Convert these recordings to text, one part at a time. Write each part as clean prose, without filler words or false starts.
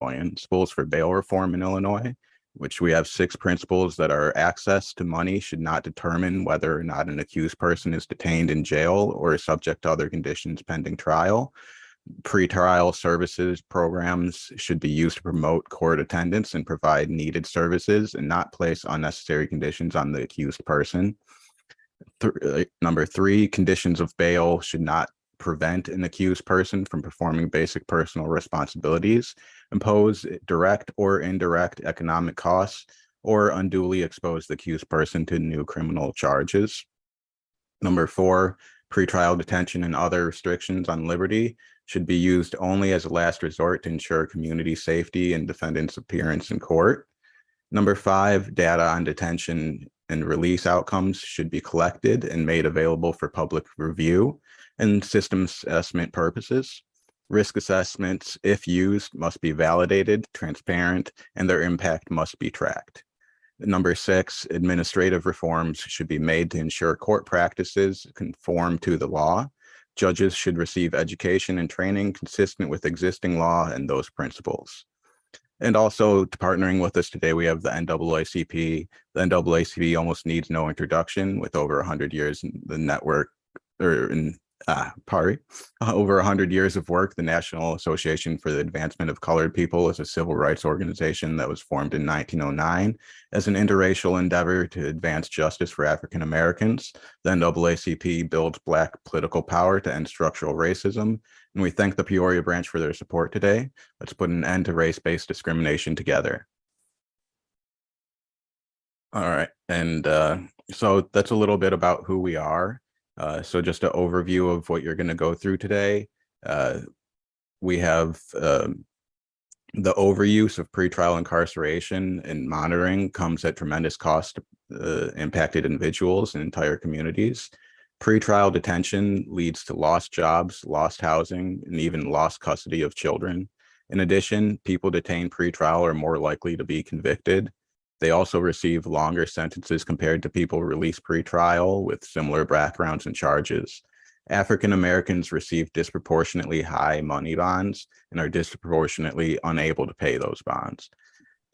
principles for bail reform in Illinois, which we have 6 principles that are: access to money should not determine whether or not an accused person is detained in jail or is subject to other conditions pending trial. Pretrial services programs should be used to promote court attendance and provide needed services and not place unnecessary conditions on the accused person. Number 3, conditions of bail should not prevent an accused person from performing basic personal responsibilities, impose direct or indirect economic costs, or unduly expose the accused person to new criminal charges. Number 4, pretrial detention and other restrictions on liberty should be used only as a last resort to ensure community safety and defendant's appearance in court. Number 5, data on detention and release outcomes should be collected and made available for public review and system assessment purposes. Risk assessments, if used, must be validated, transparent, and their impact must be tracked. Number 6, administrative reforms should be made to ensure court practices conform to the law. Judges should receive education and training consistent with existing law and those principles. And also, partnering with us today, we have the NAACP. The NAACP almost needs no introduction, with over 100 years in the network, over 100 years of work. The National Association for the Advancement of Colored People is a civil rights organization that was formed in 1909 as an interracial endeavor to advance justice for African Americans. The NAACP builds Black political power to end structural racism, and we thank the Peoria branch for their support today. Let's put an end to race-based discrimination together. All right, and so that's a little bit about who we are. So just an overview of what you're going to go through today. We have the overuse of pretrial incarceration and monitoring comes at tremendous cost to impacted individuals and entire communities. Pretrial detention leads to lost jobs, lost housing, and even lost custody of children. In addition, people detained pretrial are more likely to be convicted. They also receive longer sentences compared to people released pretrial with similar backgrounds and charges. African Americans receive disproportionately high money bonds and are disproportionately unable to pay those bonds.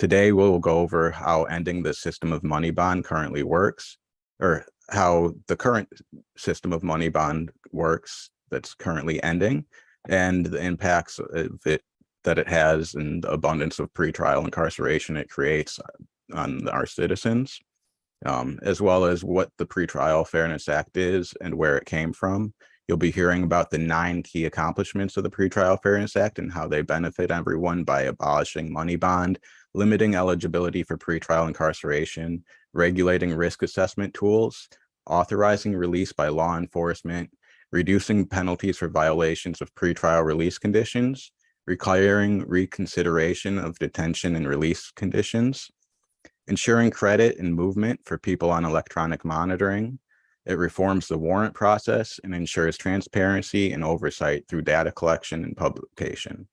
Today, we'll go over how ending the system of money bond currently works, or how the current system of money bond works that's currently ending, and the impacts of it that it has and the abundance of pretrial incarceration it creates on our citizens, as well as what the Pretrial Fairness Act is and where it came from. You'll be hearing about the 9 key accomplishments of the Pretrial Fairness Act and how they benefit everyone by abolishing money bond, limiting eligibility for pretrial incarceration, regulating risk assessment tools, authorizing release by law enforcement, reducing penalties for violations of pretrial release conditions, requiring reconsideration of detention and release conditions, ensuring credit and movement for people on electronic monitoring. It reforms the warrant process and ensures transparency and oversight through data collection and publication.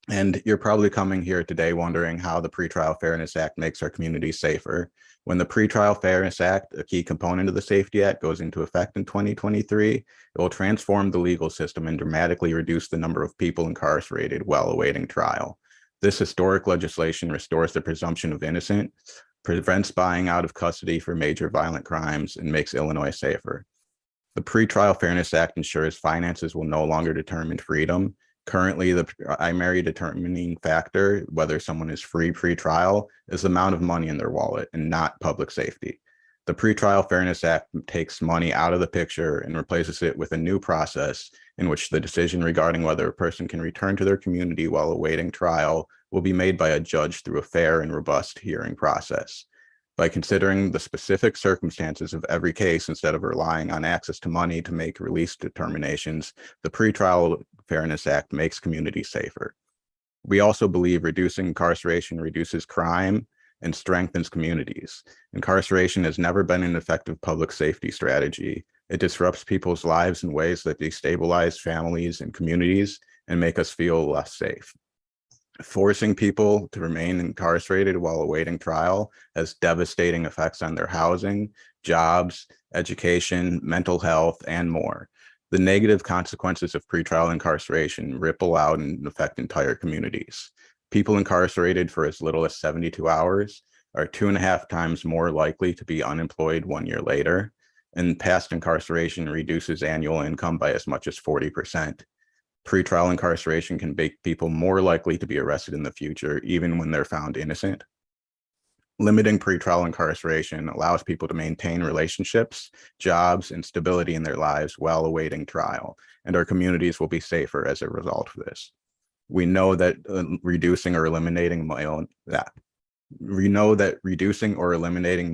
And you're probably coming here today wondering how the Pretrial Fairness Act makes our community safer. When the Pretrial Fairness Act, a key component of the Safety Act, goes into effect in 2023, it will transform the legal system and dramatically reduce the number of people incarcerated while awaiting trial. This historic legislation restores the presumption of innocence, prevents buying out of custody for major violent crimes, and makes Illinois safer. The Pretrial Fairness Act ensures finances will no longer determine freedom. Currently, the primary determining factor, whether someone is free pre-trial, is the amount of money in their wallet and not public safety. The Pretrial Fairness Act takes money out of the picture and replaces it with a new process in which the decision regarding whether a person can return to their community while awaiting trial will be made by a judge through a fair and robust hearing process. By considering the specific circumstances of every case instead of relying on access to money to make release determinations, the Pretrial Fairness Act makes communities safer. We also believe reducing incarceration reduces crime and strengthens communities. Incarceration has never been an effective public safety strategy. It disrupts people's lives in ways that destabilize families and communities and make us feel less safe. Forcing people to remain incarcerated while awaiting trial has devastating effects on their housing, jobs, education, mental health, and more. The negative consequences of pretrial incarceration ripple out and affect entire communities. People incarcerated for as little as 72 hours are 2.5 times more likely to be unemployed 1 year later, and past incarceration reduces annual income by as much as 40%. Pretrial incarceration can make people more likely to be arrested in the future, even when they're found innocent. Limiting pretrial incarceration allows people to maintain relationships, jobs, and stability in their lives while awaiting trial, and our communities will be safer as a result of this. We know that reducing or eliminating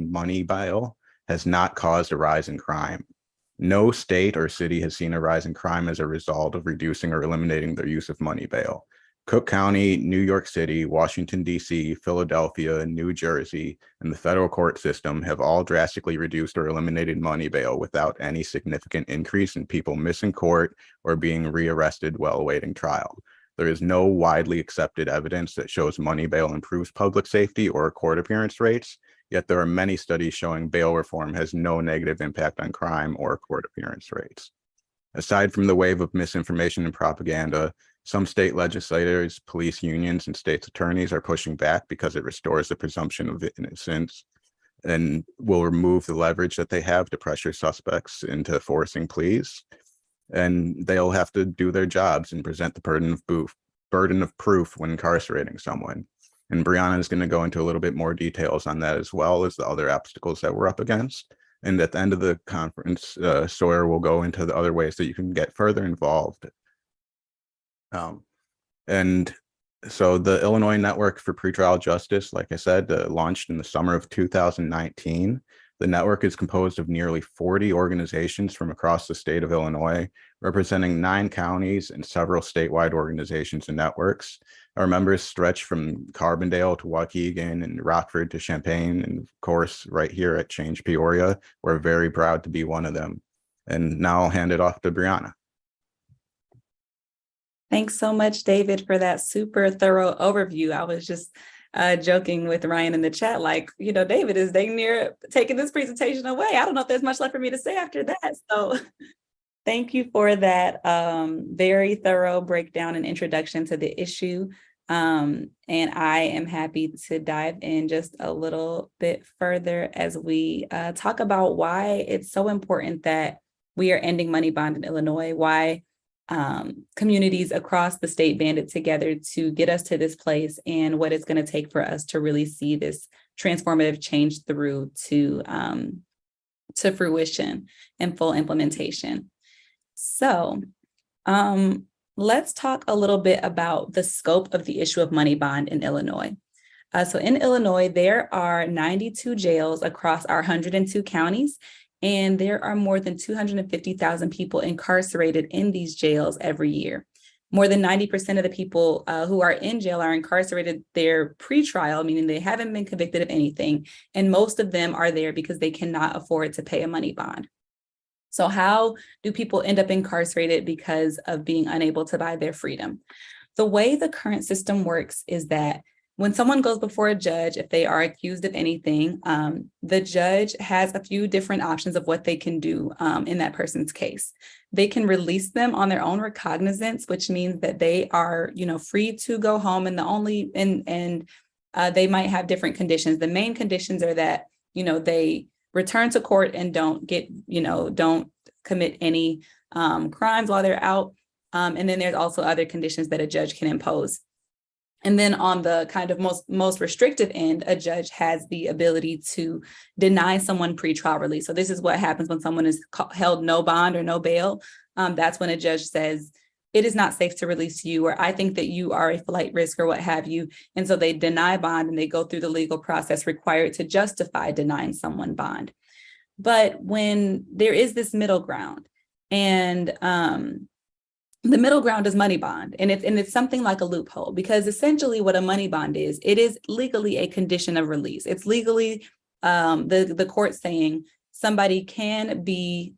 money bail has not caused a rise in crime. No state or city has seen a rise in crime as a result of reducing or eliminating their use of money bail. Cook County, New York City, Washington, D.C., Philadelphia, New Jersey, and the federal court system have all drastically reduced or eliminated money bail without any significant increase in people missing court or being rearrested while awaiting trial. There is no widely accepted evidence that shows money bail improves public safety or court appearance rates, yet there are many studies showing bail reform has no negative impact on crime or court appearance rates. Aside from the wave of misinformation and propaganda, some state legislators, police unions, and states' attorneys are pushing back because it restores the presumption of innocence and will remove the leverage that they have to pressure suspects into forcing pleas. And they'll have to do their jobs and present the burden of proof when incarcerating someone. And Brianna is going to go into a little bit more details on that, as well as the other obstacles that we're up against. And at the end of the conference, Sawyer will go into the other ways that you can get further involved. And so the Illinois Network for Pretrial Justice, like I said, launched in the summer of 2019. The network is composed of nearly 40 organizations from across the state of Illinois, representing 9 counties and several statewide organizations and networks. Our members stretch from Carbondale to Waukegan and Rockford to Champaign, and of course, right here at Change Peoria. We're very proud to be one of them. And now I'll hand it off to Brianna. Thanks so much, David, for that super thorough overview. I was just joking with Ryan in the chat, like, David is dang near taking this presentation away. I don't know if there's much left for me to say after that. So thank you for that very thorough breakdown and introduction to the issue. And I am happy to dive in just a little bit further as we talk about why it's so important that we are ending money bond in Illinois, why communities across the state banded together to get us to this place, and what it's going to take for us to really see this transformative change through to fruition and full implementation. So let's talk a little bit about the scope of the issue of money bond in Illinois. So in Illinois, there are 92 jails across our 102 counties. And there are more than 250,000 people incarcerated in these jails every year. More than 90% of the people who are in jail are incarcerated there pre-trial, meaning they haven't been convicted of anything. And most of them are there because they cannot afford to pay a money bond. So how do people end up incarcerated because of being unable to buy their freedom? The way the current system works is that when someone goes before a judge, if they are accused of anything, the judge has a few different options of what they can do in that person's case. They can release them on their own recognizance, which means that they are, free to go home, and they might have different conditions. The main conditions are that, they return to court and don't commit any crimes while they're out. And then there's also other conditions that a judge can impose. And then on the kind of most restrictive end, a judge has the ability to deny someone pretrial release. So this is what happens when someone is held no bond or no bail. That's when a judge says, it is not safe to release you, or I think that you are a flight risk, or what have you. And so they deny bond, and they go through the legal process required to justify denying someone bond. But when there is this middle ground, and the middle ground is money bond, and it's something like a loophole, because essentially what a money bond is, it is legally a condition of release. It's legally the court saying somebody can be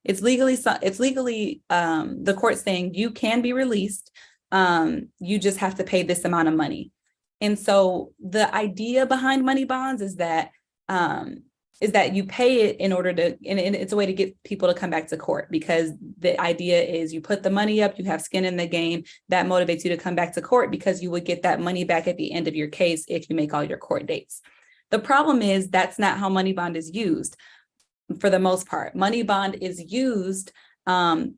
it's legally the court saying you can be released. You just have to pay this amount of money. And so the idea behind money bonds is that is that you pay it in order to, and it's a way to get people to come back to court, because the idea is you put the money up, you have skin in the game, that motivates you to come back to court because you would get that money back at the end of your case if you make all your court dates. The problem is that's not how money bond is used for the most part. Money bond is used to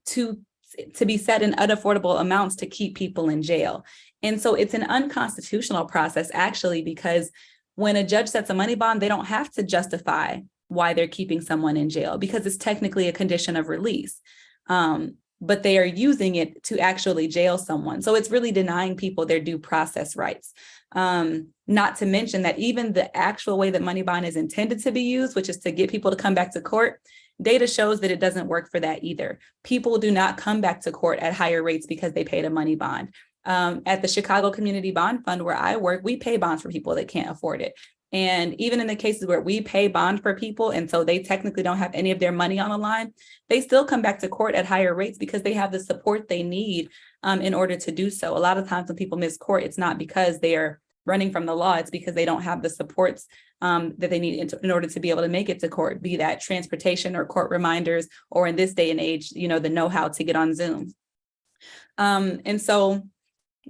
be set in unaffordable amounts to keep people in jail. And so it's an unconstitutional process, actually, because when a judge sets a money bond, they don't have to justify why they're keeping someone in jail because it's technically a condition of release. But they are using it to actually jail someone. So it's really denying people their due process rights. Not to mention that even the actual way that money bond is intended to be used, which is to get people to come back to court, data shows that it doesn't work for that either. People do not come back to court at higher rates because they paid a money bond. At the Chicago Community Bond Fund where I work, we pay bonds for people that can't afford it. And even in the cases where we pay bond for people, and so they technically don't have any of their money on the line, they still come back to court at higher rates because they have the support they need in order to do so. A lot of times when people miss court, it's not because they are running from the law, it's because they don't have the supports that they need in order to be able to make it to court, be that transportation or court reminders, or in this day and age, the know-how to get on Zoom. And so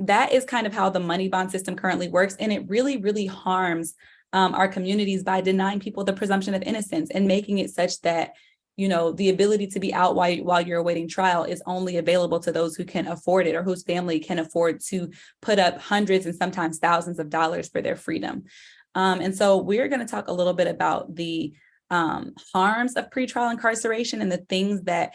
that is kind of how the money bond system currently works. And it really, really harms our communities by denying people the presumption of innocence and making it such that, the ability to be out while you're awaiting trial is only available to those who can afford it or whose family can afford to put up hundreds and sometimes thousands of dollars for their freedom. And so we're going to talk a little bit about the harms of pretrial incarceration and the things that,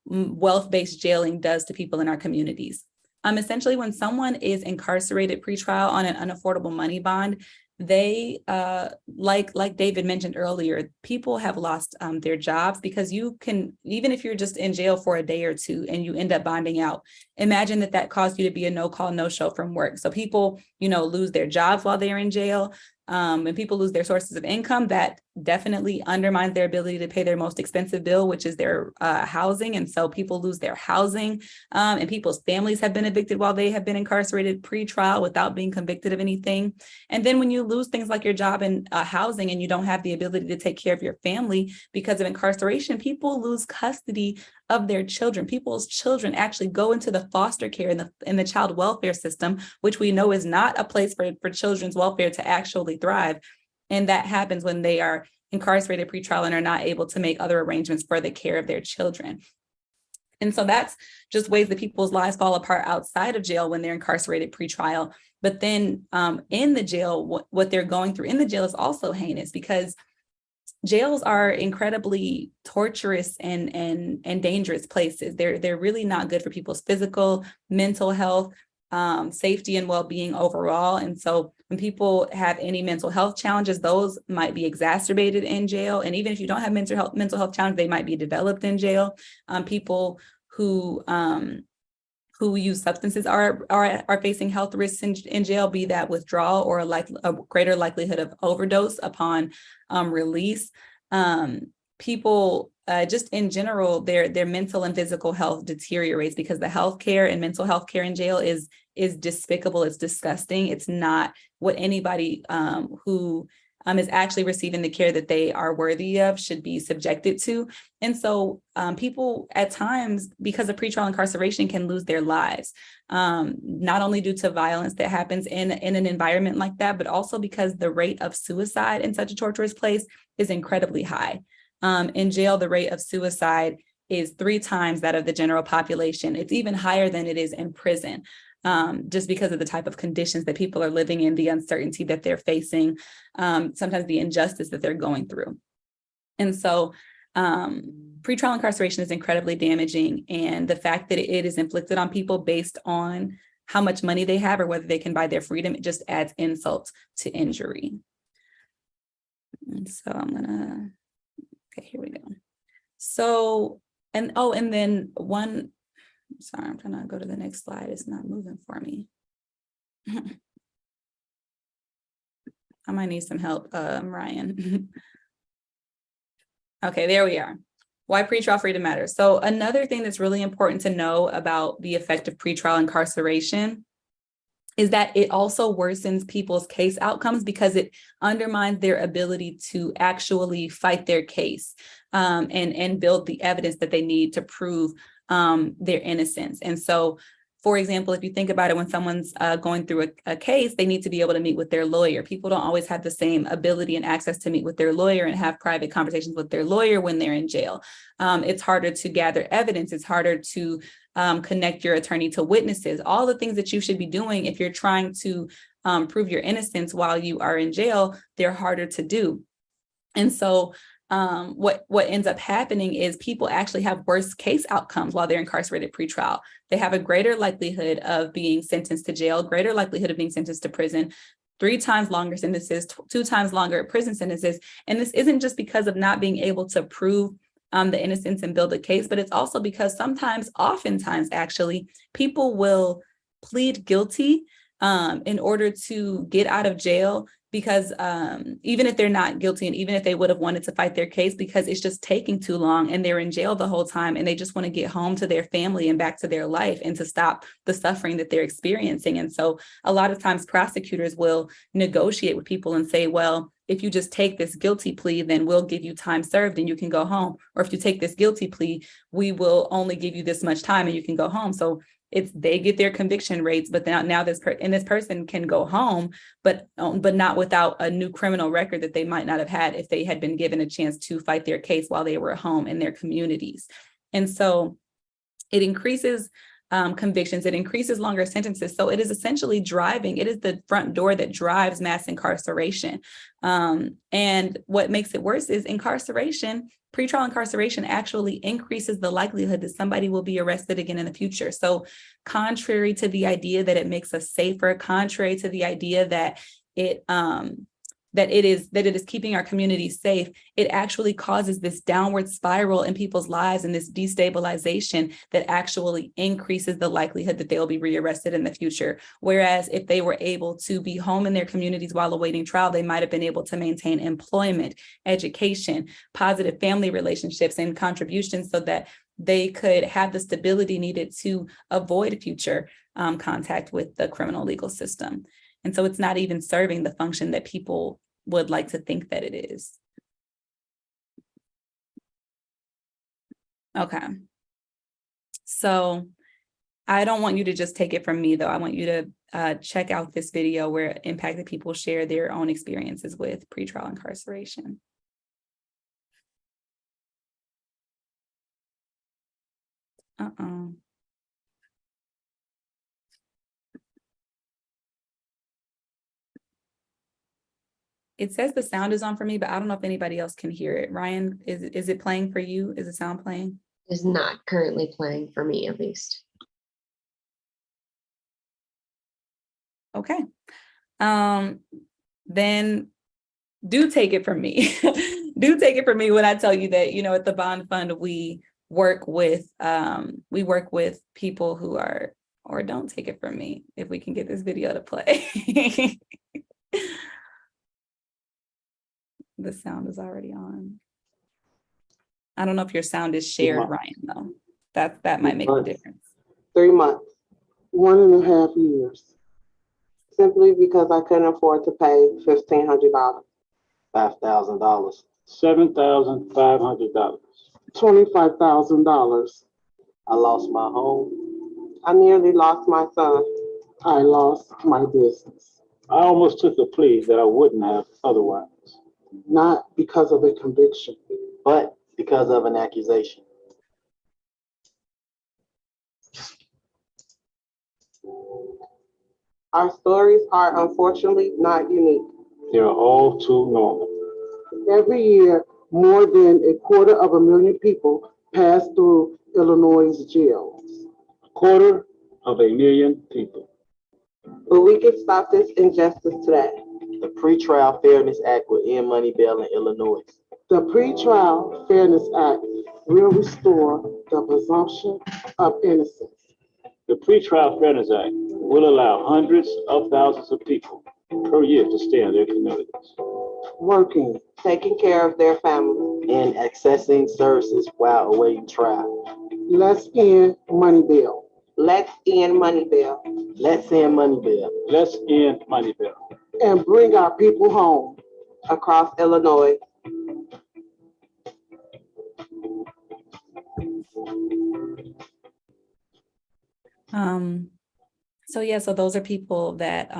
wealth-based jailing does to people in our communities. Essentially, when someone is incarcerated pretrial on an unaffordable money bond, they, like David mentioned earlier, people have lost their jobs because you can, even if you're just in jail for a day or two and you end up bonding out, imagine that caused you to be a no-call, no-show from work. So people, lose their jobs while they're in jail. When people lose their sources of income, that definitely undermines their ability to pay their most expensive bill, which is their housing. And so people lose their housing, and people's families have been evicted while they have been incarcerated pre-trial without being convicted of anything. And then when you lose things like your job and housing, and you don't have the ability to take care of your family because of incarceration, people lose custody of their children. People's children actually go into the foster care in the child welfare system, which we know is not a place for children's welfare to actually thrive. And that happens when they are incarcerated pretrial and are not able to make other arrangements for the care of their children. And so that's just ways that people's lives fall apart outside of jail when they're incarcerated pretrial. But then in the jail, what they're going through in the jail is also heinous, because jails are incredibly torturous and dangerous places. They're really not good for people's physical, mental health, safety, and well-being overall. And so when people have any mental health challenges, those might be exacerbated in jail. And even if you don't have mental health challenges, they might be developed in jail. People who use substances are facing health risks in jail, be that withdrawal or a greater likelihood of overdose upon release. People just in general, their mental and physical health deteriorates because the healthcare and mental health care in jail is despicable. It's disgusting. It's not what anybody who is actually receiving the care that they are worthy of should be subjected to. And so people at times, because of pretrial incarceration, can lose their lives, not only due to violence that happens in an environment like that, but also because the rate of suicide in such a torturous place is incredibly high. In jail, the rate of suicide is 3 times that of the general population. It's even higher than it is in prison. Just because of the type of conditions that people are living in, the uncertainty that they're facing, sometimes the injustice that they're going through. And so pretrial incarceration is incredibly damaging. And the fact that it is inflicted on people based on how much money they have or whether they can buy their freedom, it just adds insult to injury. And so okay, here we go. So, and then sorry, I'm trying to go to the next slide. It's not moving for me. I might need some help, Ryan. Okay, there we are. Why pretrial freedom matters. So another thing that's really important to know about the effect of pretrial incarceration is that it also worsens people's case outcomes because it undermines their ability to actually fight their case and build the evidence that they need to prove their innocence. And so, for example, if you think about it, when someone's going through a case, they need to be able to meet with their lawyer. People don't always have the same ability and access to meet with their lawyer and have private conversations with their lawyer when they're in jail. It's harder to gather evidence. It's harder to connect your attorney to witnesses. All the things that you should be doing if you're trying to prove your innocence while you are in jail, they're harder to do. And so what ends up happening is people actually have worse case outcomes while they're incarcerated pretrial. They have a greater likelihood of being sentenced to jail, greater likelihood of being sentenced to prison, 3 times longer sentences, 2 times longer prison sentences. And this isn't just because of not being able to prove the innocence and build a case, but it's also because oftentimes actually, people will plead guilty in order to get out of jail, because even if they're not guilty and even if they would have wanted to fight their case, because it's just taking too long and they're in jail the whole time and they just want to get home to their family and back to their life and to stop the suffering that they're experiencing. And so a lot of times prosecutors will negotiate with people and say, well, if you just take this guilty plea, then we'll give you time served and you can go home. Or if you take this guilty plea, we will only give you this much time and you can go home. So they get their conviction rates, but now this person can go home, but not without a new criminal record that they might not have had if they had been given a chance to fight their case while they were home in their communities. And so it increases convictions, it increases longer sentences. So it is essentially it is the front door that drives mass incarceration. And what makes it worse is pretrial incarceration actually increases the likelihood that somebody will be arrested again in the future. So contrary to the idea that it makes us safer, contrary to the idea that it is keeping our communities safe, it actually causes this downward spiral in people's lives and this destabilization that actually increases the likelihood that they'll be rearrested in the future. Whereas if they were able to be home in their communities while awaiting trial, they might have been able to maintain employment, education, positive family relationships, and contributions so that they could have the stability needed to avoid future contact with the criminal legal system. And so it's not even serving the function that people would like to think that it is. Okay. So I don't want you to just take it from me, though. I want you to check out this video where impacted people share their own experiences with pretrial incarceration. It says the sound is on for me, but I don't know if anybody else can hear it. Ryan, is it playing for you? Is the sound playing? Is not currently playing for me, at least. Okay. Then do take it from me. Do take it from me when I tell you that, at the Bond Fund, we work with people who are, or don't take it from me, if we can get this video to play. The sound is already on. I don't know if your sound is shared, Ryan, though. That might make a difference. 3 months, 1.5 years, simply because I couldn't afford to pay $1,500. $5,000. $7,500. $25,000. I lost my home. I nearly lost my son. I lost my business. I almost took a plea that I wouldn't have otherwise. Not because of a conviction, but because of an accusation. Our stories are unfortunately not unique. They are all too normal. Every year, more than 250,000 people pass through Illinois' jails. 250,000 people. But we can stop this injustice today. The Pretrial Fairness Act will end money bail in Illinois. The Pretrial Fairness Act will restore the presumption of innocence. The Pretrial Fairness Act will allow hundreds of thousands of people per year to stay in their communities, working, taking care of their families, and accessing services while awaiting trial. Let's end money bail. Let's end money bail Let's end money bail. Let's end money bail. and bring our people home across Illinois. So those are people that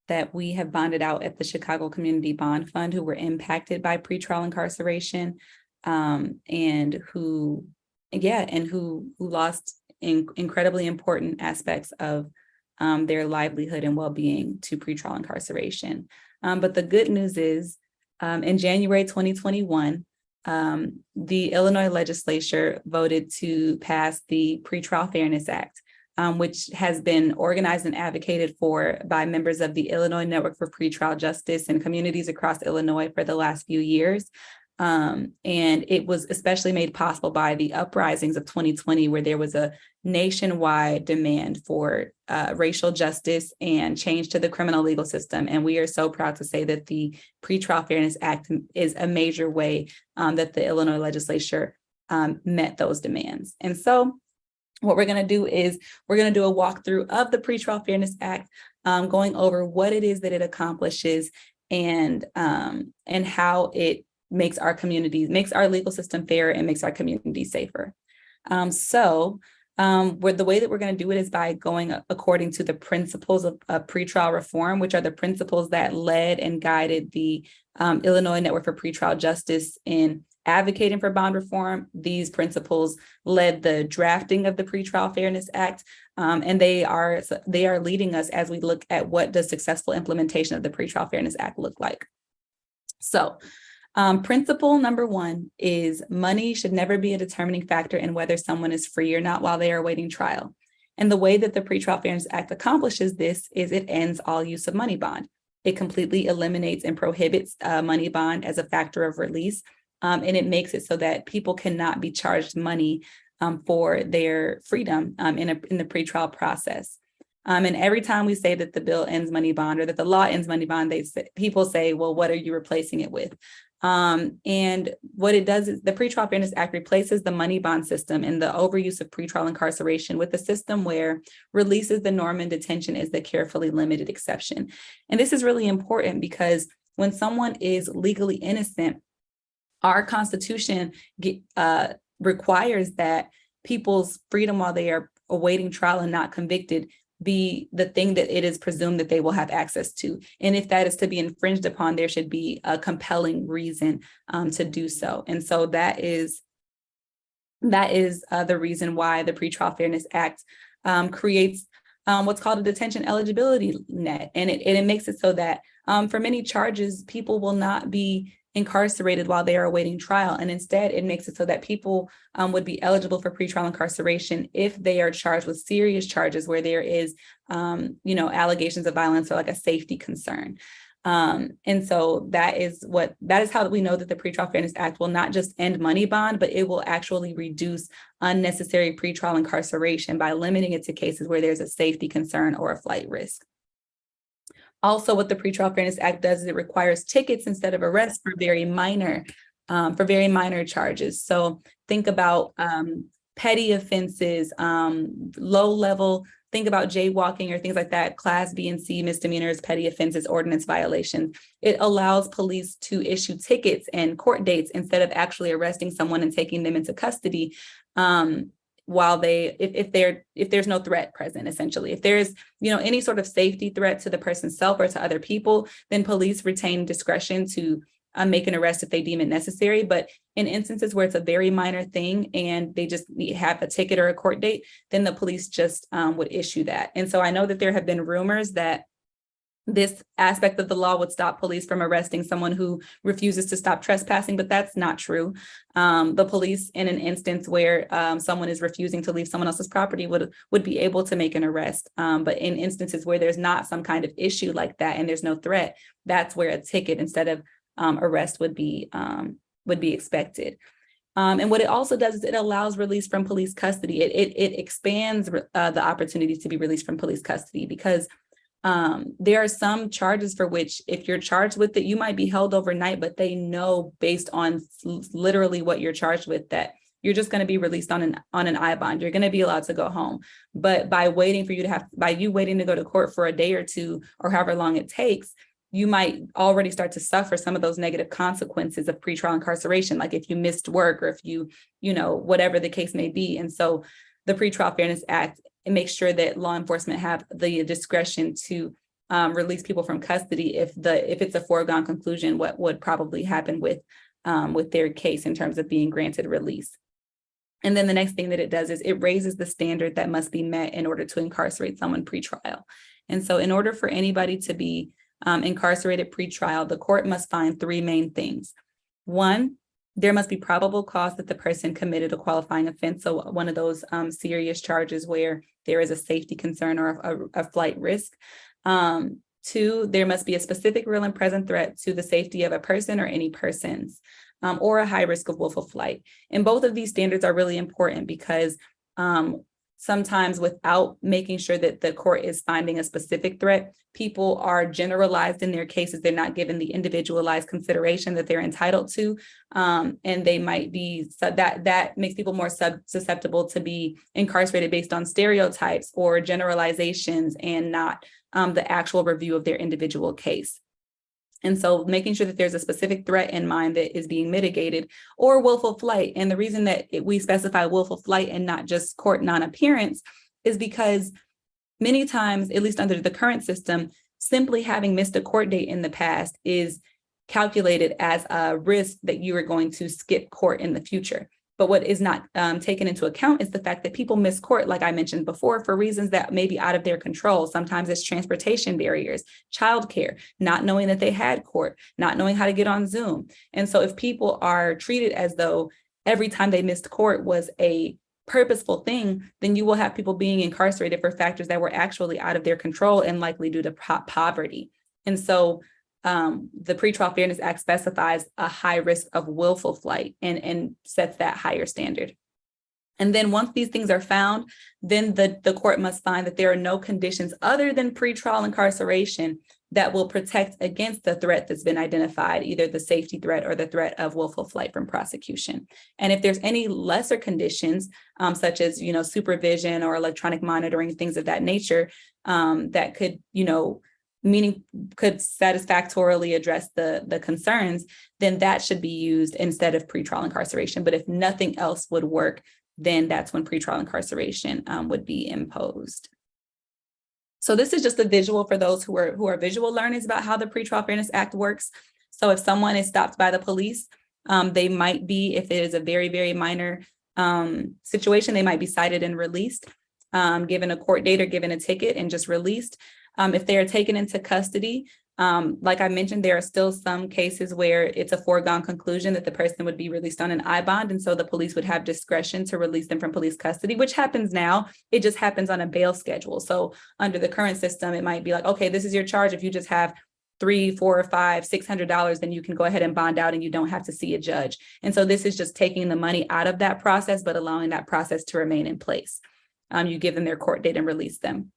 that we have bonded out at the Chicago Community Bond Fund who were impacted by pretrial incarceration, and who lost incredibly important aspects of their livelihood and well-being to pretrial incarceration. But the good news is, in January 2021, the Illinois legislature voted to pass the Pretrial Fairness Act, which has been organized and advocated for by members of the Illinois Network for Pretrial Justice and communities across Illinois for the last few years. And it was especially made possible by the uprisings of 2020, where there was a nationwide demand for racial justice and change to the criminal legal system. And we are so proud to say that the Pretrial Fairness Act is a major way that the Illinois legislature met those demands. And so what we're going to do is we're going to do a walkthrough of the Pretrial Fairness Act, going over what it is that it accomplishes and how it makes our communities, makes our legal system fairer and makes our communities safer. The way that we're going to do it is by going according to the principles of pretrial reform, which are the principles that led and guided the Illinois Network for Pretrial Justice in advocating for bond reform. These principles led the drafting of the Pretrial Fairness Act, and they are leading us as we look at what does successful implementation of the Pretrial Fairness Act look like. So, principle number one is money should never be a determining factor in whether someone is free or not while they are awaiting trial. And the way that the Pretrial Fairness Act accomplishes this is it ends all use of money bond. It completely eliminates and prohibits money bond as a factor of release. And it makes it so that people cannot be charged money for their freedom in the pretrial process. And every time we say that the bill ends money bond or that the law ends money bond, people say, well, what are you replacing it with? And what it does is the Pretrial Fairness Act replaces the money bond system and the overuse of pretrial incarceration with a system where release is the norm and detention is the carefully limited exception. And this is really important because when someone is legally innocent, our Constitution requires that people's freedom while they are awaiting trial and not convicted be the thing that it is presumed that they will have access to. And if that is to be infringed upon, there should be a compelling reason to do so. And so that is the reason why the Pretrial Fairness Act creates what's called a detention eligibility net. And it makes it so that for many charges, people will not be incarcerated while they are awaiting trial. And instead, it makes it so that people would be eligible for pretrial incarceration if they are charged with serious charges where there is, allegations of violence or like a safety concern. And so that is how we know that the Pretrial Fairness Act will not just end money bond, but it will actually reduce unnecessary pretrial incarceration by limiting it to cases where there's a safety concern or a flight risk. Also, what the Pretrial Fairness Act does is it requires tickets instead of arrests for very minor charges. So think about petty offenses, low level. Think about jaywalking or things like that, class B and C misdemeanors, petty offenses, ordinance violations. It allows police to issue tickets and court dates instead of actually arresting someone and taking them into custody. While if there's no threat present, essentially, if there's any sort of safety threat to the person's self or to other people, then police retain discretion to make an arrest if they deem it necessary. But in instances where it's a very minor thing and they just have a ticket or a court date, then the police just would issue that. And so I know that there have been rumors that this aspect of the law would stop police from arresting someone who refuses to stop trespassing, but that's not true. The police, in an instance where someone is refusing to leave someone else's property, would be able to make an arrest. But in instances where there's not some kind of issue like that and there's no threat, that's where a ticket instead of arrest would be expected. And what it also does is it allows release from police custody. It expands the opportunity to be released from police custody because there are some charges for which if you're charged with it, you might be held overnight, but they know based on literally what you're charged with that you're just going to be released on an I bond. You're going to be allowed to go home. But by waiting to go to court for a day or two, or however long it takes, you might already start to suffer some of those negative consequences of pretrial incarceration, like if you missed work or if you whatever the case may be. And so the Pretrial Fairness Act, it makes sure that law enforcement have the discretion to release people from custody if it's a foregone conclusion what would probably happen with their case in terms of being granted release. And then the next thing that it does is it raises the standard that must be met in order to incarcerate someone pretrial. And so in order for anybody to be incarcerated pretrial, the court must find three main things. One, there must be probable cause that the person committed a qualifying offense. So one of those serious charges where there is a safety concern or a flight risk. Two, there must be a specific real and present threat to the safety of a person or any persons, or a high risk of willful flight. And both of these standards are really important because sometimes without making sure that the court is finding a specific threat, people are generalized in their cases. They're not given the individualized consideration that they're entitled to. And they might be, so that makes people more susceptible to be incarcerated based on stereotypes or generalizations and not the actual review of their individual case. And so making sure that there's a specific threat in mind that is being mitigated, or willful flight. And the reason that we specify willful flight and not just court non-appearance is because many times, at least under the current system, simply having missed a court date in the past is calculated as a risk that you are going to skip court in the future. But what is not taken into account is the fact that people miss court, like I mentioned before, for reasons that may be out of their control. Sometimes it's transportation barriers, childcare, not knowing that they had court, not knowing how to get on Zoom. And so if people are treated as though every time they missed court was a purposeful thing, then you will have people being incarcerated for factors that were actually out of their control and likely due to poverty. And so the Pretrial Fairness Act specifies a high risk of willful flight and sets that higher standard. And then once these things are found, then the court must find that there are no conditions other than pretrial incarceration that will protect against the threat that's been identified, either the safety threat or the threat of willful flight from prosecution. And if there's any lesser conditions, such as, supervision or electronic monitoring, things of that nature, that could, could satisfactorily address the concerns, then that should be used instead of pretrial incarceration. But if nothing else would work, then that's when pretrial incarceration would be imposed. So this is just a visual for those who are visual learners about how the Pretrial Fairness Act works. So if someone is stopped by the police, they might be, if it is a very, very minor situation, they might be cited and released, given a court date or given a ticket and just released. If they are taken into custody, like I mentioned, there are still some cases where it's a foregone conclusion that the person would be released on an I bond. And so the police would have discretion to release them from police custody, which happens now. It just happens on a bail schedule. So under the current system, it might be like, okay, this is your charge. If you just have $300, $400, $500, $600, then you can go ahead and bond out and you don't have to see a judge. And so this is just taking the money out of that process, but allowing that process to remain in place. You give them their court date and release them.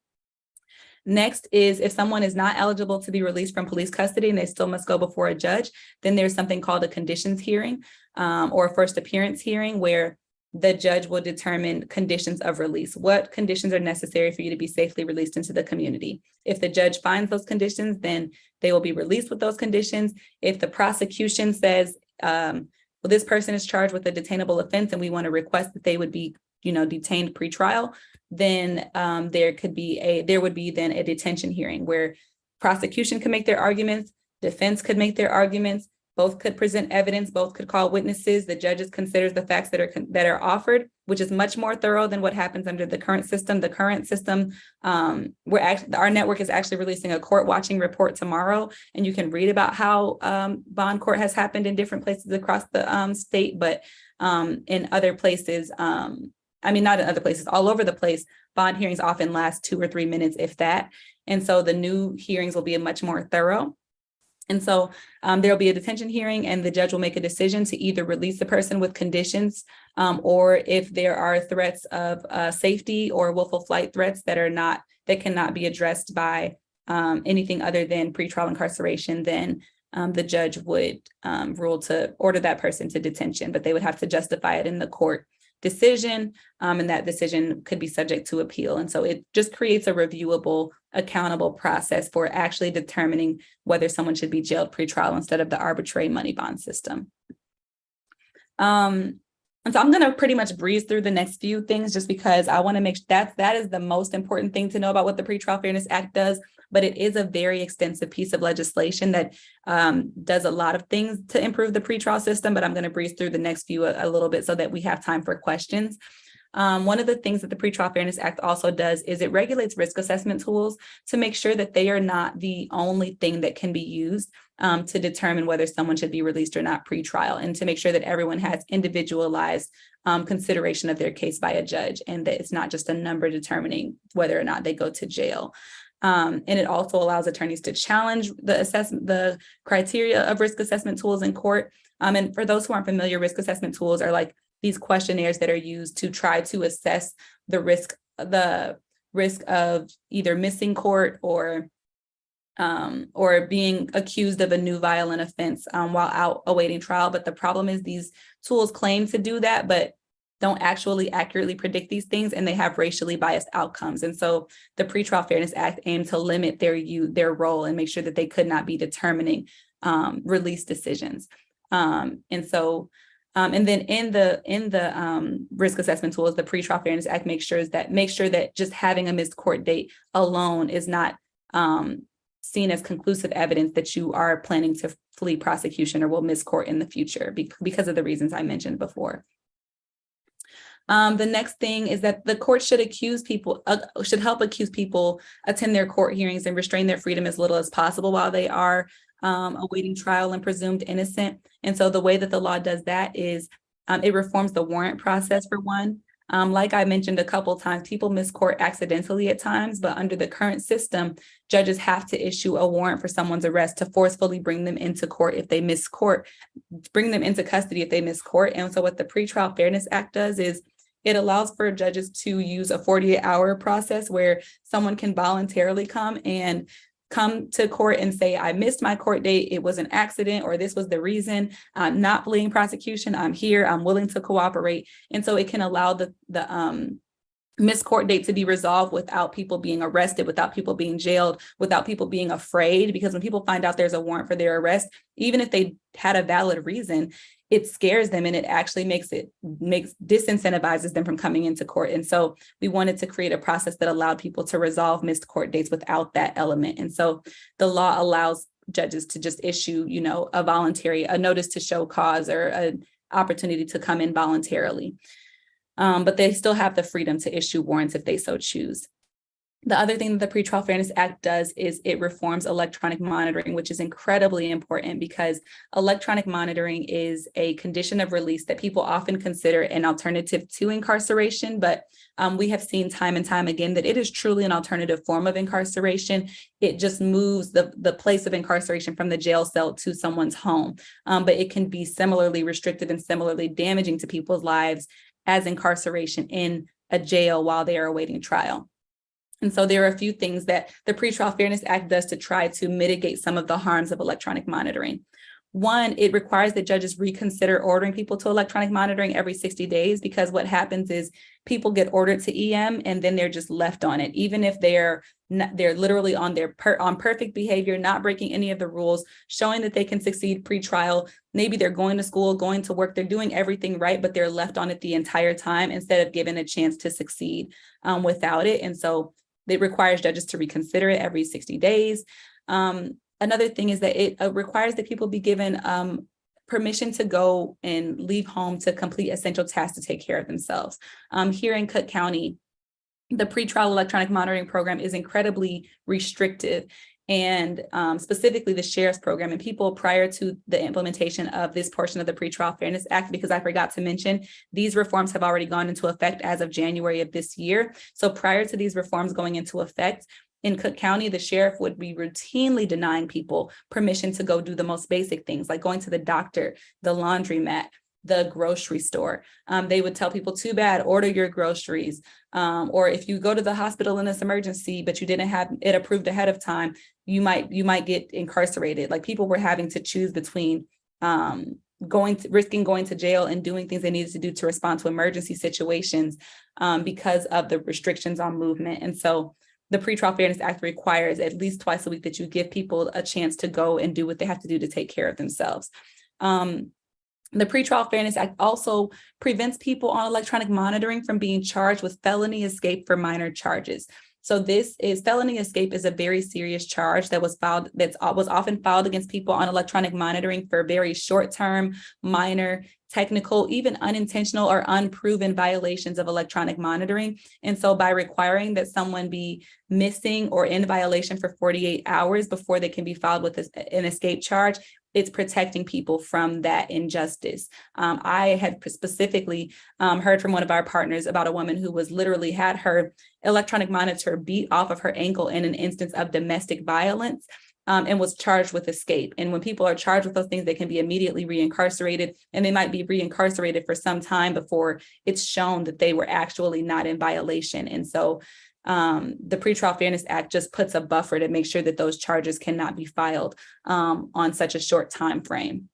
Next is if someone is not eligible to be released from police custody and they still must go before a judge, then there's something called a conditions hearing or a first appearance hearing where the judge will determine conditions of release. What conditions are necessary for you to be safely released into the community? If the judge finds those conditions, then they will be released with those conditions. If the prosecution says, well, this person is charged with a detainable offense and we want to request that they would be detained pretrial, then there would be then a detention hearing where prosecution can make their arguments, defense could make their arguments, both could present evidence, both could call witnesses. The judges considers the facts that are offered, which is much more thorough than what happens under the current system. The current system, our network is actually releasing a court watching report tomorrow, and you can read about how bond court has happened in different places across the state, but in other places, not in other places, all over the place, bond hearings often last 2 or 3 minutes, if that. And so the new hearings will be much more thorough. And so there'll be a detention hearing and the judge will make a decision to either release the person with conditions or if there are threats of safety or willful flight threats that cannot be addressed by anything other than pretrial incarceration, then the judge would rule to order that person to detention, but they would have to justify it in the court decision, and that decision could be subject to appeal. And so it just creates a reviewable, accountable process for actually determining whether someone should be jailed pretrial instead of the arbitrary money bond system. And so I'm going to pretty much breeze through the next few things just because I want to make sure that is the most important thing to know about what the Pretrial Fairness Act does. But it is a very extensive piece of legislation that does a lot of things to improve the pretrial system. But I'm going to breeze through the next few a little bit so that we have time for questions. One of the things that the Pretrial Fairness Act also does is it regulates risk assessment tools to make sure that they are not the only thing that can be used to determine whether someone should be released or not pretrial, and to make sure that everyone has individualized consideration of their case by a judge, and that it's not just a number determining whether or not they go to jail. And it also allows attorneys to challenge the criteria of risk assessment tools in court. And for those who aren't familiar, risk assessment tools are like these questionnaires that are used to try to assess the risk of either missing court or being accused of a new violent offense while out awaiting trial. But the problem is these tools claim to do that, but don't actually accurately predict these things, and they have racially biased outcomes. And so the Pretrial Fairness Act aimed to limit their role and make sure that they could not be determining release decisions. And then in the risk assessment tools, the Pretrial Fairness Act makes sure that just having a missed court date alone is not seen as conclusive evidence that you are planning to flee prosecution or will miss court in the future because of the reasons I mentioned before. The next thing is that the court should help accused people attend their court hearings and restrain their freedom as little as possible while they are awaiting trial and presumed innocent. And so the way that the law does that is it reforms the warrant process for one. Like I mentioned a couple of times, people miss court accidentally at times, but under the current system, judges have to issue a warrant for someone's arrest to forcefully bring them into court if they miss court, bring them into custody if they miss court. And so what the Pretrial Fairness Act does is it allows for judges to use a 48-hour process where someone can voluntarily come to court and say, I missed my court date, it was an accident, or this was the reason, I'm not fleeing prosecution, I'm here, I'm willing to cooperate. And so it can allow the missed court date to be resolved without people being arrested, without people being jailed, without people being afraid, because when people find out there's a warrant for their arrest, even if they had a valid reason, it scares them, and it actually disincentivizes them from coming into court. And so we wanted to create a process that allowed people to resolve missed court dates without that element. And so the law allows judges to just issue, a notice to show cause or an opportunity to come in voluntarily. But they still have the freedom to issue warrants if they so choose. The other thing that the Pretrial Fairness Act does is it reforms electronic monitoring, which is incredibly important because electronic monitoring is a condition of release that people often consider an alternative to incarceration. But we have seen time and time again that it is truly an alternative form of incarceration. It just moves the place of incarceration from the jail cell to someone's home. But it can be similarly restrictive and similarly damaging to people's lives as incarceration in a jail while they are awaiting trial. And so there are a few things that the Pretrial Fairness Act does to try to mitigate some of the harms of electronic monitoring. One, it requires that judges reconsider ordering people to electronic monitoring every 60 days, because what happens is people get ordered to EM and then they're just left on it, even if they're literally on perfect behavior, not breaking any of the rules, showing that they can succeed pretrial. Maybe they're going to school, going to work, they're doing everything right, but they're left on it the entire time instead of given a chance to succeed without it. And so it requires judges to reconsider it every 60 days. Another thing is that it requires that people be given permission to go and leave home to complete essential tasks to take care of themselves. Here in Cook County, the pretrial electronic monitoring program is incredibly restrictive, and specifically the sheriff's program. And people, prior to the implementation of this portion of the Pretrial Fairness Act, because I forgot to mention, these reforms have already gone into effect as of January of this year. So prior to these reforms going into effect, in Cook County, the sheriff would be routinely denying people permission to go do the most basic things, like going to the doctor, the laundromat, the grocery store. They would tell people, too bad, order your groceries. Or if you go to the hospital in this emergency, but you didn't have it approved ahead of time, you might get incarcerated. Like, people were having to choose between risking going to jail and doing things they needed to do to respond to emergency situations because of the restrictions on movement. And so the Pretrial Fairness Act requires at least twice a week that you give people a chance to go and do what they have to do to take care of themselves. The Pretrial Fairness Act also prevents people on electronic monitoring from being charged with felony escape for minor charges. So felony escape is a very serious charge that was often filed against people on electronic monitoring for very short-term, minor, technical, even unintentional or unproven violations of electronic monitoring. And so by requiring that someone be missing or in violation for 48 hours before they can be filed with an escape charge, it's protecting people from that injustice. I had specifically heard from one of our partners about a woman who was literally had her electronic monitor beat off of her ankle in an instance of domestic violence and was charged with escape. And when people are charged with those things, they can be immediately reincarcerated, and they might be reincarcerated for some time before it's shown that they were actually not in violation. And so the Pretrial Fairness Act just puts a buffer to make sure that those charges cannot be filed on such a short time frame.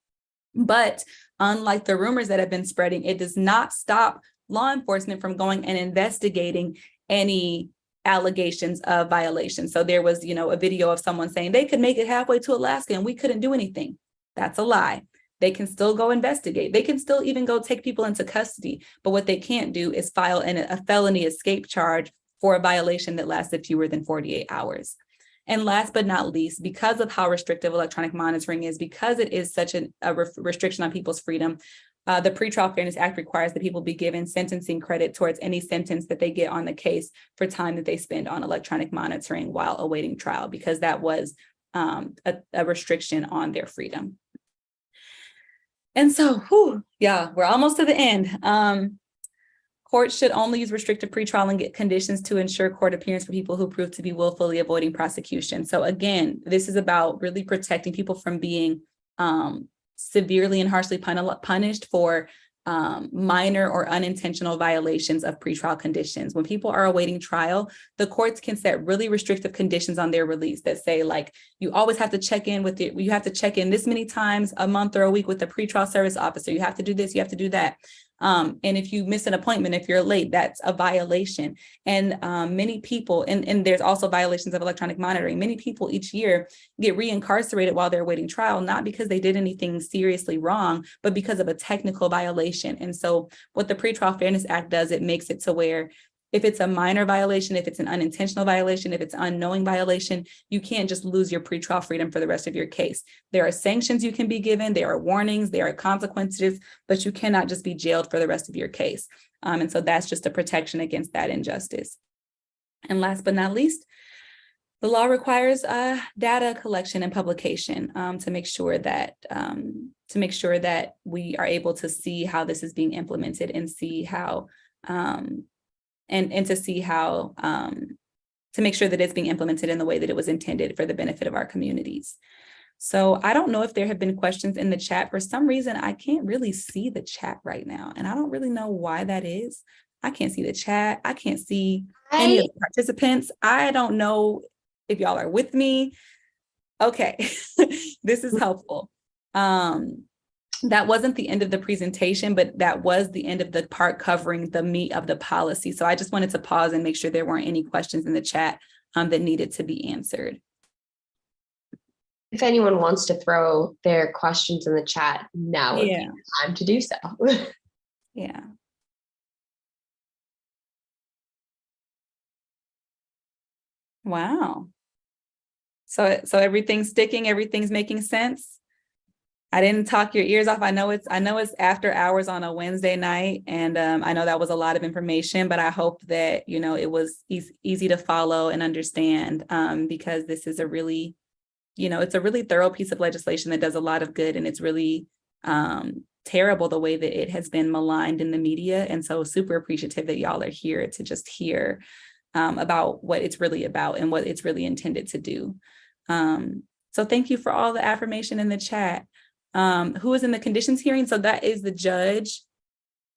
But unlike the rumors that have been spreading, it does not stop law enforcement from going and investigating any allegations of violation. So there was, a video of someone saying they could make it halfway to Alaska and we couldn't do anything. That's a lie. They can still go investigate. They can still even go take people into custody. But what they can't do is file a felony escape charge for a violation that lasted fewer than 48 hours. And last but not least, because of how restrictive electronic monitoring is, because it is such a restriction on people's freedom, the Pretrial Fairness Act requires that people be given sentencing credit towards any sentence that they get on the case for time that they spend on electronic monitoring while awaiting trial, because that was a restriction on their freedom. And so, we're almost to the end. Courts should only use restrictive pretrial and get conditions to ensure court appearance for people who prove to be willfully avoiding prosecution. So again, this is about really protecting people from being severely and harshly punished for minor or unintentional violations of pretrial conditions. When people are awaiting trial, the courts can set really restrictive conditions on their release that say, like, you always have to check in you have to check in this many times a month or a week with the pretrial service officer. You have to do this, you have to do that. And if you miss an appointment, if you're late, that's a violation. And many people, and there's also violations of electronic monitoring. Many people each year get reincarcerated while they're awaiting trial, not because they did anything seriously wrong, but because of a technical violation. And so what the Pretrial Fairness Act does, it makes it to where if it's a minor violation, if it's an unintentional violation, if it's an unknowing violation, you can't just lose your pretrial freedom for the rest of your case. There are sanctions you can be given, there are warnings, there are consequences, but you cannot just be jailed for the rest of your case. And so that's just a protection against that injustice. And last but not least, the law requires data collection and publication to make sure that we are able to see how this is being implemented and see how to make sure that it's being implemented in the way that it was intended for the benefit of our communities. So I don't know if there have been questions in the chat. For some reason, I can't really see the chat right now, and I don't really know why that is. I can't see the chat. I can't see any of the participants. I don't know if y'all are with me. Okay, this is helpful. That wasn't the end of the presentation, but that was the end of the part covering the meat of the policy. So I just wanted to pause and make sure there weren't any questions in the chat that needed to be answered. If anyone wants to throw their questions in the chat, now would be the time to do so. Yeah. Wow. So everything's sticking, everything's making sense. I didn't talk your ears off. I know it's after hours on a Wednesday night, and I know that was a lot of information, but I hope that it was easy to follow and understand, because this is a really, it's a really thorough piece of legislation that does a lot of good, and it's really terrible the way that it has been maligned in the media. And so super appreciative that y'all are here to just hear about what it's really about and what it's really intended to do. So thank you for all the affirmation in the chat. Who is in the conditions hearing? So that is the judge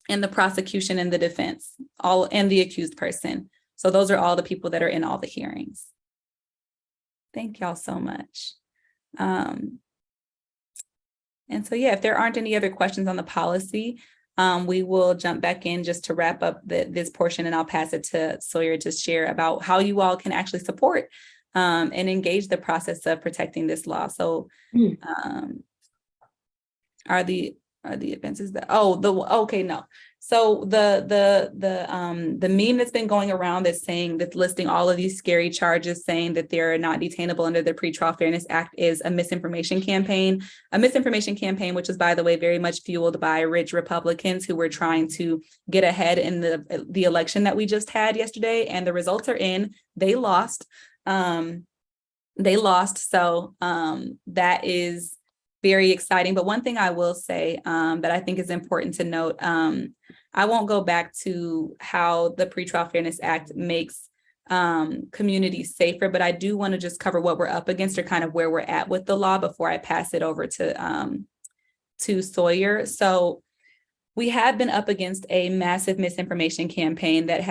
and the prosecution and the defense, and the accused person. So those are all the people that are in all the hearings. Thank y'all so much. And so, yeah, if there aren't any other questions on the policy, we will jump back in just to wrap up this portion, and I'll pass it to Sawyer to share about how you all can actually support and engage the process of protecting this law. So are the offenses that, okay, no. So the meme that's been going around that's saying that's listing all of these scary charges saying that they're not detainable under the Pretrial Fairness Act is a misinformation campaign. A misinformation campaign, which is, by the way, very much fueled by rich Republicans who were trying to get ahead in the election that we just had yesterday, and the results are in. They lost. So that is very exciting. But one thing I will say that I think is important to note, I won't go back to how the Pretrial Fairness Act makes communities safer, but I do want to just cover what we're up against or kind of where we're at with the law before I pass it over to Sawyer. So we have been up against a massive misinformation campaign where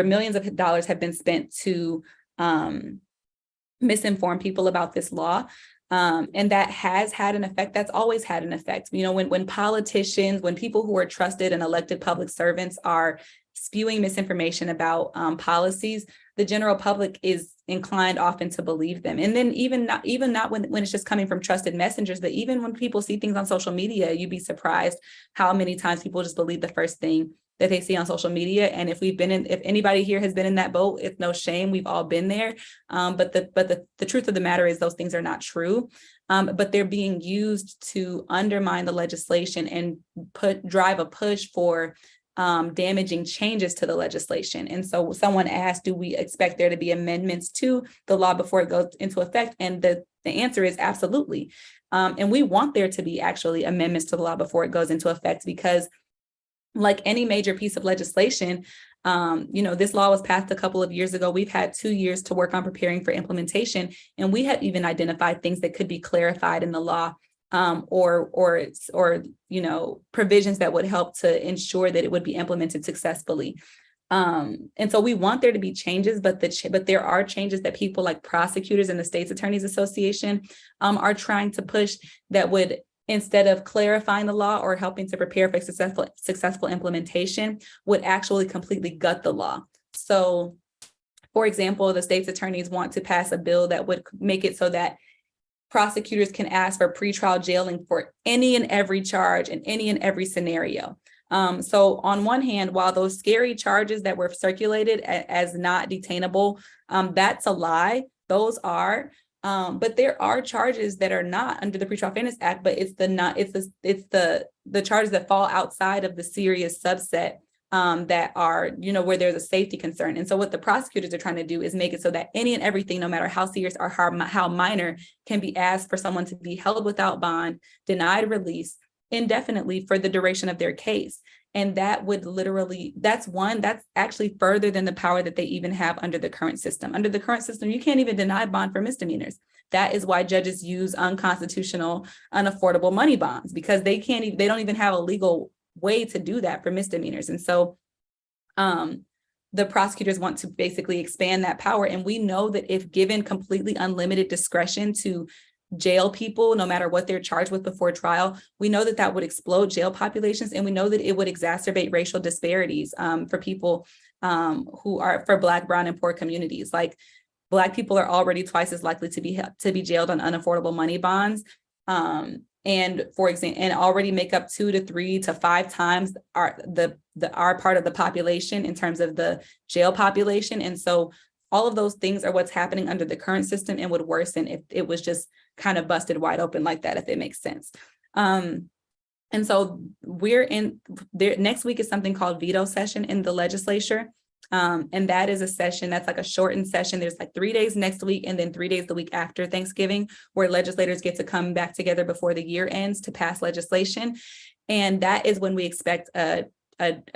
millions of dollars have been spent to misinform people about this law. And that has had an effect. That's always had an effect. You know, when politicians, when people who are trusted and elected public servants are spewing misinformation about policies, the general public is inclined often to believe them. And then even not when it's just coming from trusted messengers, but even when people see things on social media, you'd be surprised how many times people just believe the first thing that they see on social media. And if anybody here has been in that boat, it's no shame. We've all been there. But the truth of the matter is those things are not true. But they're being used to undermine the legislation and drive a push for damaging changes to the legislation. And so someone asked, do we expect there to be amendments to the law before it goes into effect? And the answer is absolutely. And we want there to be actually amendments to the law before it goes into effect, because like any major piece of legislation, this law was passed a couple of years ago. We've had 2 years to work on preparing for implementation, and we had even identified things that could be clarified in the law, or provisions that would help to ensure that it would be implemented successfully. And so we want there to be changes, but there are changes that people like prosecutors and the State's Attorneys Association are trying to push that would, instead of clarifying the law or helping to prepare for successful implementation, would actually completely gut the law. So, for example, the state's attorneys want to pass a bill that would make it so that prosecutors can ask for pretrial jailing for any and every charge in any and every scenario. So on one hand, while those scary charges that were circulated as not detainable, that's a lie. Those are. But there are charges that are not under the Pretrial Fairness Act, but it's the charges that fall outside of the serious subset that are, where there's a safety concern. And so what the prosecutors are trying to do is make it so that any and everything, no matter how serious or how minor, can be asked for someone to be held without bond, denied release indefinitely for the duration of their case. And that would that's actually further than the power that they even have under the current system. Under the current system, you can't even deny bond for misdemeanors. That is why judges use unconstitutional, unaffordable money bonds, because they don't even have a legal way to do that for misdemeanors. And so the prosecutors want to basically expand that power. And we know that if given completely unlimited discretion to jail people, no matter what they're charged with before trial, we know that would explode jail populations, and we know that it would exacerbate racial disparities for people for Black, brown, and poor communities. Like Black people are already twice as likely to be jailed on unaffordable money bonds, and for example, and already make up 2 to 3 to 5 times our part of the population in terms of the jail population. And so all of those things are what's happening under the current system and would worsen if it was just kind of busted wide open like that, if it makes sense. And so we're in there. Next week is something called veto session in the legislature. And that is a session that's like a shortened session. There's like 3 days next week and then 3 days the week after Thanksgiving, where legislators get to come back together before the year ends to pass legislation. And that is when we expect a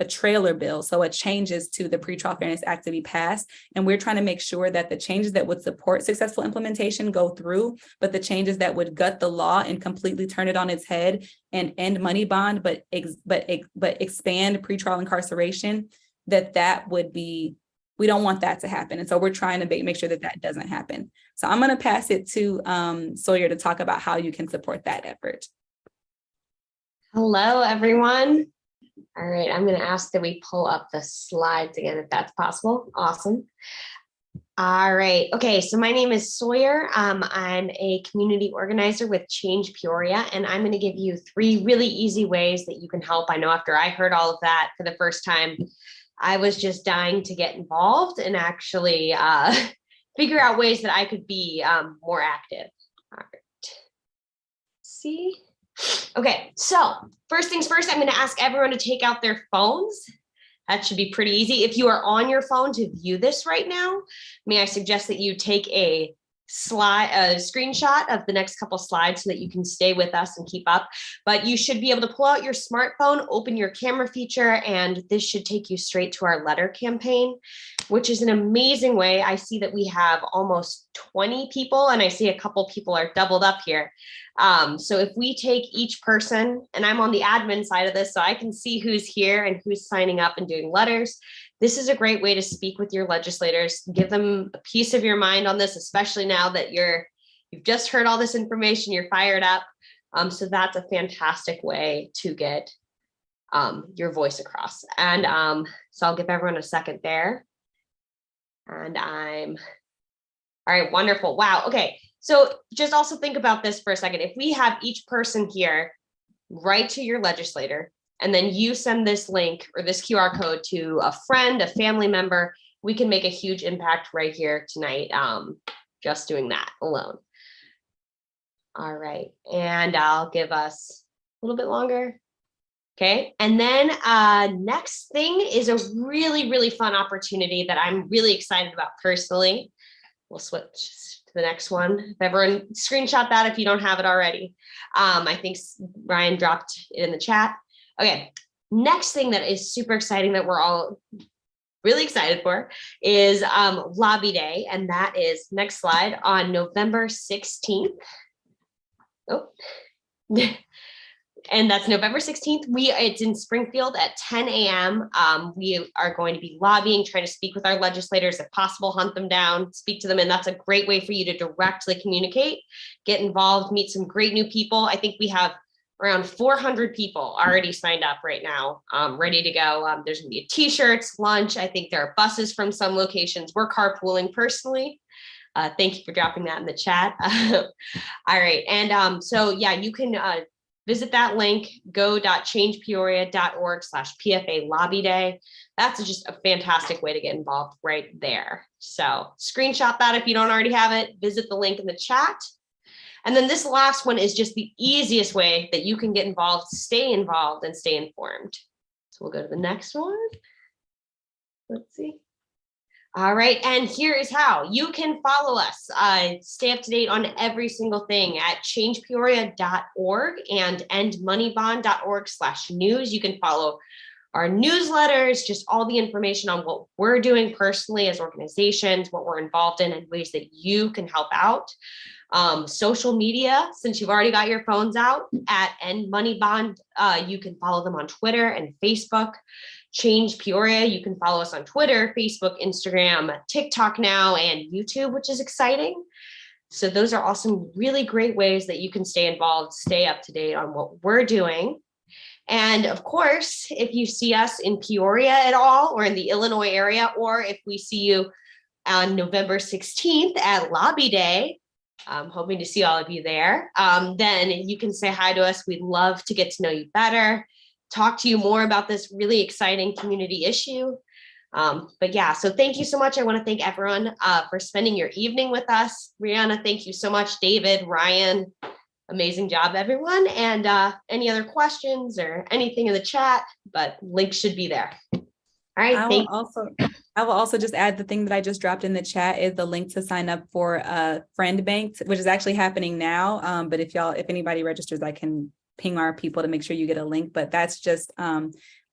trailer bill, so a changes to the Pretrial Fairness Act to be passed. And we're trying to make sure that the changes that would support successful implementation go through, but the changes that would gut the law and completely turn it on its head and end money bond, but expand pretrial incarceration, that would be we don't want that to happen. And so we're trying to make sure that that doesn't happen. So I'm going to pass it to Sawyer to talk about how you can support that effort. Hello, everyone. All right, I'm going to ask that we pull up the slides again, if that's possible. Awesome. All right. Okay, so my name is Sawyer. I'm a community organizer with Change Peoria, and I'm going to give you 3 really easy ways that you can help. I know after I heard all of that for the first time, I was just dying to get involved and actually figure out ways that I could be more active. All right. See? Okay, so first things first, I'm going to ask everyone to take out their phones. That should be pretty easy. If you are on your phone to view this right now, may I suggest that you take a screenshot of the next couple slides so that you can stay with us and keep up. But you should be able to pull out your smartphone, open your camera feature, and this should take you straight to our letter campaign, which is an amazing way. I see that we have almost 20 people, and I see a couple people are doubled up here. So if we take each person, and I'm on the admin side of this, so I can see who's here and who's signing up and doing letters. This is a great way to speak with your legislators, give them a piece of your mind on this, especially now that you've just heard all this information, you're fired up. So that's a fantastic way to get your voice across. And so I'll give everyone a second there. And all right, wonderful. Wow. Okay. So just also think about this for a second. If we have each person here write to your legislator, and then you send this link or this QR code to a friend, a family member, we can make a huge impact right here tonight, just doing that alone. All right, and I'll give us a little bit longer. Okay, and then next thing is a really, really fun opportunity that I'm really excited about personally. We'll switch to the next one. If everyone screenshot that if you don't have it already. I think Ryan dropped it in the chat. Okay, next thing that is super exciting that we're all really excited for is Lobby Day, and that is, next slide, on November 16th. Oh, and that's November 16th. It's in Springfield at 10 a.m. We are going to be lobbying, trying to speak with our legislators, if possible, hunt them down, speak to them, and that's a great way for you to directly communicate, get involved, meet some great new people. I think we have around 400 people already signed up right now, ready to go. There's gonna be t-shirts, lunch. I think there are buses from some locations. We're carpooling personally. Thank you for dropping that in the chat. All right, and so yeah, you can visit that link, go.changepeoria.org/PFA Lobby Day. That's just a fantastic way to get involved right there. So screenshot that if you don't already have it, visit the link in the chat. And then this last one is just the easiest way that you can get involved, and stay informed. So we'll go to the next one. Let's see. All right, and here is how you can follow us, stay up to date on every single thing at changepeoria.org and endmoneybond.org/news. You can follow our newsletters, just all the information on what we're doing personally as organizations, what we're involved in, and ways that you can help out. Social media, since you've already got your phones out, at End Money Bond, you can follow them on Twitter and Facebook. Change Peoria, you can follow us on Twitter, Facebook, Instagram, TikTok now, and YouTube, which is exciting. So those are all some really great ways that you can stay involved, stay up to date on what we're doing. And of course, if you see us in Peoria at all, or in the Illinois area, or if we see you on November 16th at Lobby Day, I'm hoping to see all of you there, then you can say hi to us. We'd love to get to know you better, talk to you more about this really exciting community issue. But yeah, so thank you so much. I want to thank everyone for spending your evening with us. Brianna, thank you so much. David, Ryan, amazing job, everyone. And any other questions or anything in the chat, but links should be there. All right, I will also just add the thing that I just dropped in the chat is the link to sign up for Friend Bank, which is actually happening now. But if anybody registers, I can ping our people to make sure you get a link. But that's just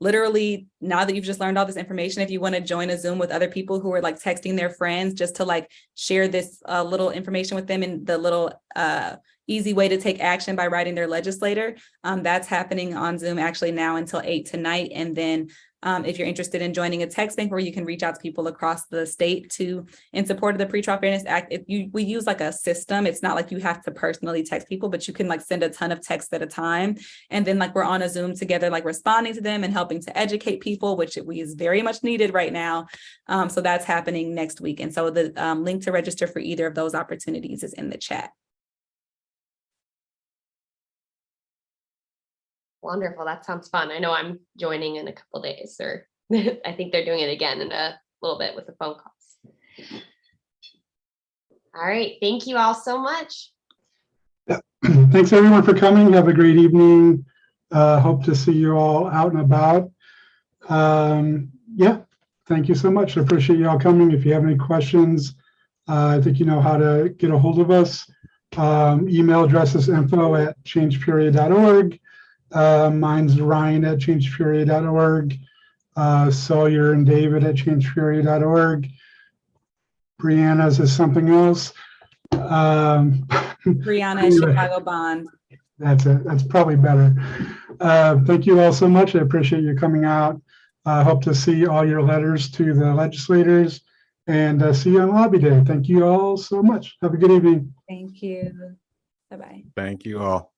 literally, now that you've just learned all this information, if you want to join a Zoom with other people who are like texting their friends just to like share this little information with them, and the little easy way to take action by writing their legislator, that's happening on Zoom actually now until 8 tonight. And then If you're interested in joining a text bank where you can reach out to people across the state in support of the Pretrial Fairness Act, we use like a system. It's not like you have to personally text people, but you can like send a ton of texts at a time. And then like we're on a Zoom together, like responding to them and helping to educate people, which is very much needed right now. So that's happening next week. And so the link to register for either of those opportunities is in the chat. Wonderful. That sounds fun. I know I'm joining in a couple days, or I think they're doing it again in a little bit with the phone calls. All right. Thank you all so much. Yeah. Thanks everyone for coming. Have a great evening. Hope to see you all out and about. Yeah, thank you so much. I appreciate you all coming. If you have any questions, I think you know how to get a hold of us. Email address is info@changepeoria.org. Mine's Ryan@changepeoria.org. Sawyer and David at changepeoria.org. Brianna's is something else. Brianna at Chicago Bond. That's it. That's probably better. Thank you all so much. I appreciate you coming out. Hope to see all your letters to the legislators and see you on Lobby Day. Thank you all so much. Have a good evening. Thank you. Bye-bye. Thank you all.